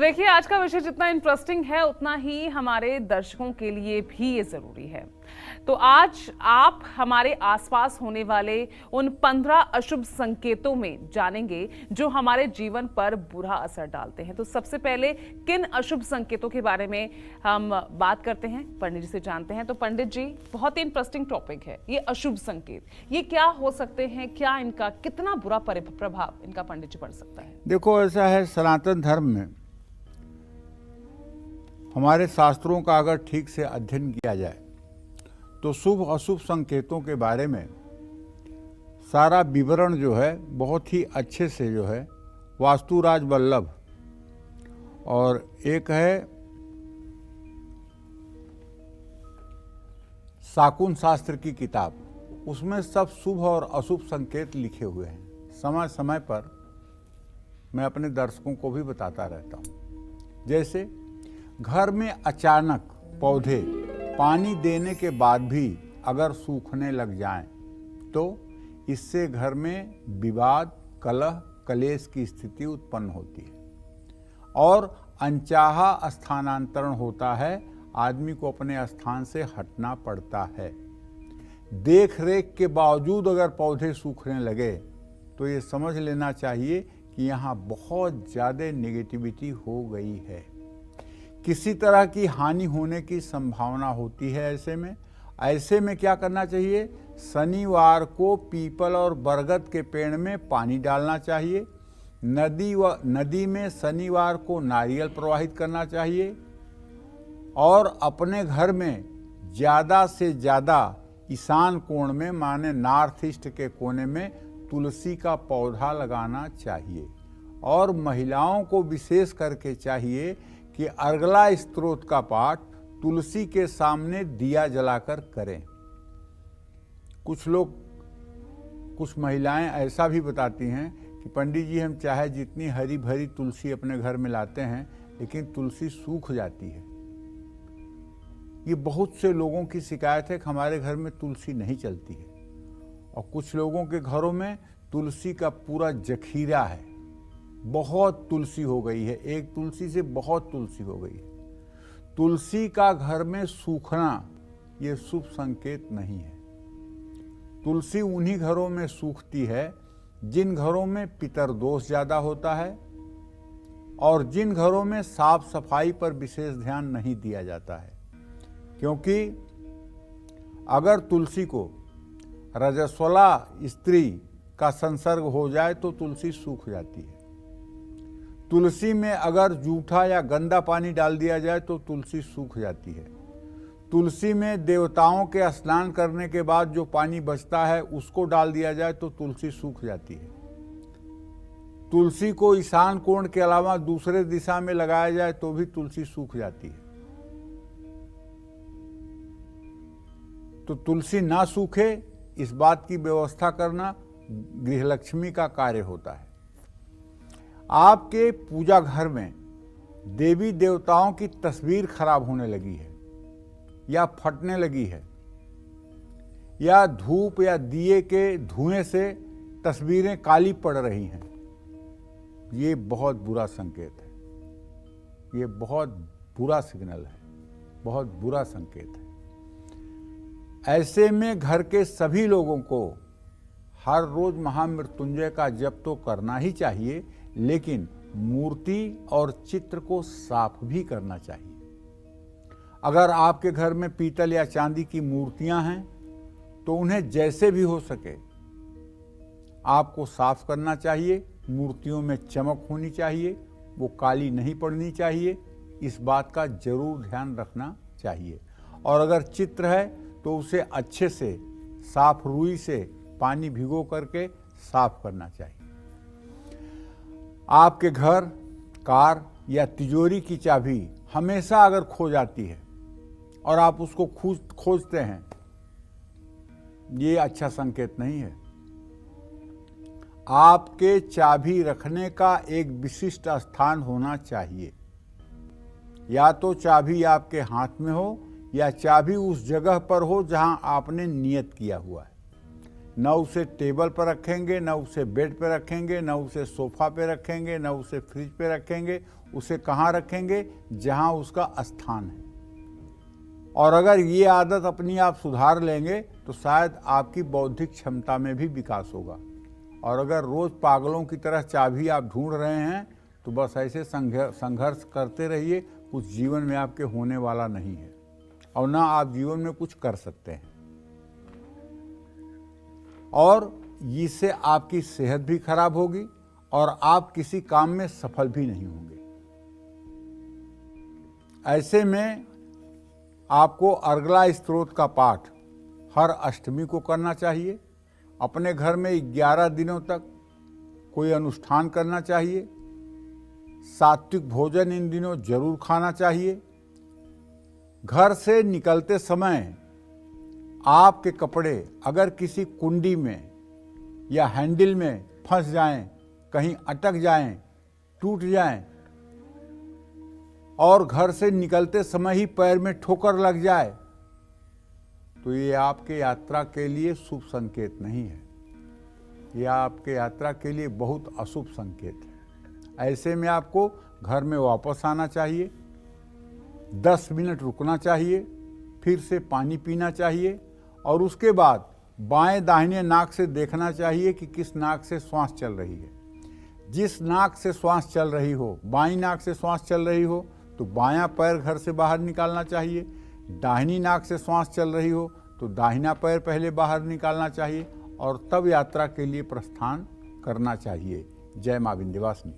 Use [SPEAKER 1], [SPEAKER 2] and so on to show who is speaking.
[SPEAKER 1] देखिए, आज का विषय जितना इंटरेस्टिंग है उतना ही हमारे दर्शकों के लिए भी ये जरूरी है। तो आज आप हमारे आसपास होने वाले उन 15 अशुभ संकेतों में जानेंगे जो हमारे जीवन पर बुरा असर डालते हैं। तो सबसे पहले किन अशुभ संकेतों के बारे में हम बात करते हैं, पंडित जी से जानते हैं। तो पंडित जी, बहुत ही इंटरेस्टिंग टॉपिक है ये अशुभ संकेत। ये क्या हो सकते हैं, क्या इनका कितना बुरा प्रभाव इनका पंडित जी पड़ सकता है?
[SPEAKER 2] देखो, ऐसा है, सनातन धर्म में हमारे शास्त्रों का अगर ठीक से अध्ययन किया जाए तो शुभ अशुभ संकेतों के बारे में सारा विवरण जो है बहुत ही अच्छे से जो है वास्तुराज वल्लभ और एक है शाकुन शास्त्र की किताब, उसमें सब शुभ और अशुभ संकेत लिखे हुए हैं। समय समय पर मैं अपने दर्शकों को भी बताता रहता हूँ। जैसे घर में अचानक पौधे पानी देने के बाद भी अगर सूखने लग जाएं, तो इससे घर में विवाद, कलह, कलेश की स्थिति उत्पन्न होती है और अनचाहा स्थानांतरण होता है। आदमी को अपने स्थान से हटना पड़ता है। देख रेख के बावजूद अगर पौधे सूखने लगे तो ये समझ लेना चाहिए कि यहाँ बहुत ज़्यादा नेगेटिविटी हो गई है, किसी तरह की हानि होने की संभावना होती है। ऐसे में क्या करना चाहिए? शनिवार को पीपल और बरगद के पेड़ में पानी डालना चाहिए। नदी में शनिवार को नारियल प्रवाहित करना चाहिए और अपने घर में ज़्यादा से ज़्यादा ईशान कोण में, माने नॉर्थ ईस्ट के कोने में तुलसी का पौधा लगाना चाहिए। और महिलाओं को विशेष करके चाहिए कि अर्गला स्तोत्र का पाठ तुलसी के सामने दिया जलाकर करें। कुछ महिलाएं ऐसा भी बताती हैं कि पंडित जी, हम चाहे जितनी हरी भरी तुलसी अपने घर में लाते हैं लेकिन तुलसी सूख जाती है। ये बहुत से लोगों की शिकायत है कि हमारे घर में तुलसी नहीं चलती है। और कुछ लोगों के घरों में तुलसी का पूरा जखीरा है, बहुत तुलसी हो गई है, एक तुलसी से बहुत तुलसी हो गई है। तुलसी का घर में सूखना ये शुभ संकेत नहीं है। तुलसी उन्हीं घरों में सूखती है जिन घरों में पितरदोष ज़्यादा होता है और जिन घरों में साफ सफाई पर विशेष ध्यान नहीं दिया जाता है। क्योंकि अगर तुलसी को रजस्वला स्त्री का संसर्ग हो जाए तो तुलसी सूख जाती है। तुलसी में अगर जूठा या गंदा पानी डाल दिया जाए तो तुलसी सूख जाती है। तुलसी में देवताओं के स्नान करने के बाद जो पानी बचता है उसको डाल दिया जाए तो तुलसी सूख जाती है। तुलसी को ईशान कोण के अलावा दूसरे दिशा में लगाया जाए तो भी तुलसी सूख जाती है। तो तुलसी ना सूखे इस बात की व्यवस्था करना गृहलक्ष्मी का कार्य होता है। आपके पूजा घर में देवी देवताओं की तस्वीर खराब होने लगी है या फटने लगी है, या धूप या दिए के धुएं से तस्वीरें काली पड़ रही हैं, ये बहुत बुरा संकेत है। ये बहुत बुरा सिग्नल है, बहुत बुरा संकेत है। ऐसे में घर के सभी लोगों को हर रोज महामृत्युंजय का जप तो करना ही चाहिए, लेकिन मूर्ति और चित्र को साफ भी करना चाहिए। अगर आपके घर में पीतल या चांदी की मूर्तियां हैं तो उन्हें जैसे भी हो सके आपको साफ करना चाहिए। मूर्तियों में चमक होनी चाहिए, वो काली नहीं पड़नी चाहिए, इस बात का जरूर ध्यान रखना चाहिए। और अगर चित्र है तो उसे अच्छे से साफ रुई से पानी भिगो करके साफ करना चाहिए। आपके घर, कार या तिजोरी की चाबी हमेशा अगर खो जाती है और आप उसको खोजते हैं, ये अच्छा संकेत नहीं है। आपके चाबी रखने का एक विशिष्ट स्थान होना चाहिए। या तो चाबी आपके हाथ में हो या चाबी उस जगह पर हो जहां आपने नियत किया हुआ है। न उसे टेबल पर रखेंगे, न उसे बेड पर रखेंगे, न उसे सोफा पे रखेंगे, न उसे फ्रिज पे रखेंगे। उसे कहाँ रखेंगे? जहाँ उसका स्थान है। और अगर ये आदत अपनी आप सुधार लेंगे तो शायद आपकी बौद्धिक क्षमता में भी विकास होगा। और अगर रोज पागलों की तरह चाबी आप ढूंढ रहे हैं तो बस ऐसे संघर्ष करते रहिए, कुछ जीवन में आपके होने वाला नहीं है और ना आप जीवन में कुछ कर सकते हैं। और इससे आपकी सेहत भी खराब होगी और आप किसी काम में सफल भी नहीं होंगे। ऐसे में आपको अर्गला स्तोत्र का पाठ हर अष्टमी को करना चाहिए। अपने घर में 11 दिनों तक कोई अनुष्ठान करना चाहिए। सात्विक भोजन इन दिनों जरूर खाना चाहिए। घर से निकलते समय आपके कपड़े अगर किसी कुंडी में या हैंडल में फंस जाएं, कहीं अटक जाएं, टूट जाएं और घर से निकलते समय ही पैर में ठोकर लग जाए तो ये आपके यात्रा के लिए शुभ संकेत नहीं है। यह आपके यात्रा के लिए बहुत अशुभ संकेत है। ऐसे में आपको घर में वापस आना चाहिए, 10 मिनट रुकना चाहिए, फिर से पानी पीना चाहिए और उसके बाद बाएं दाहिने नाक से देखना चाहिए कि किस नाक से श्वास चल रही है। जिस नाक से श्वास चल रही हो, बाईं नाक से श्वास चल रही हो तो बायां पैर घर से बाहर निकालना चाहिए। दाहिनी नाक से श्वास चल रही हो तो दाहिना पैर पहले बाहर निकालना चाहिए और तब यात्रा के लिए प्रस्थान करना चाहिए। जय मां विंध्यवासिनी।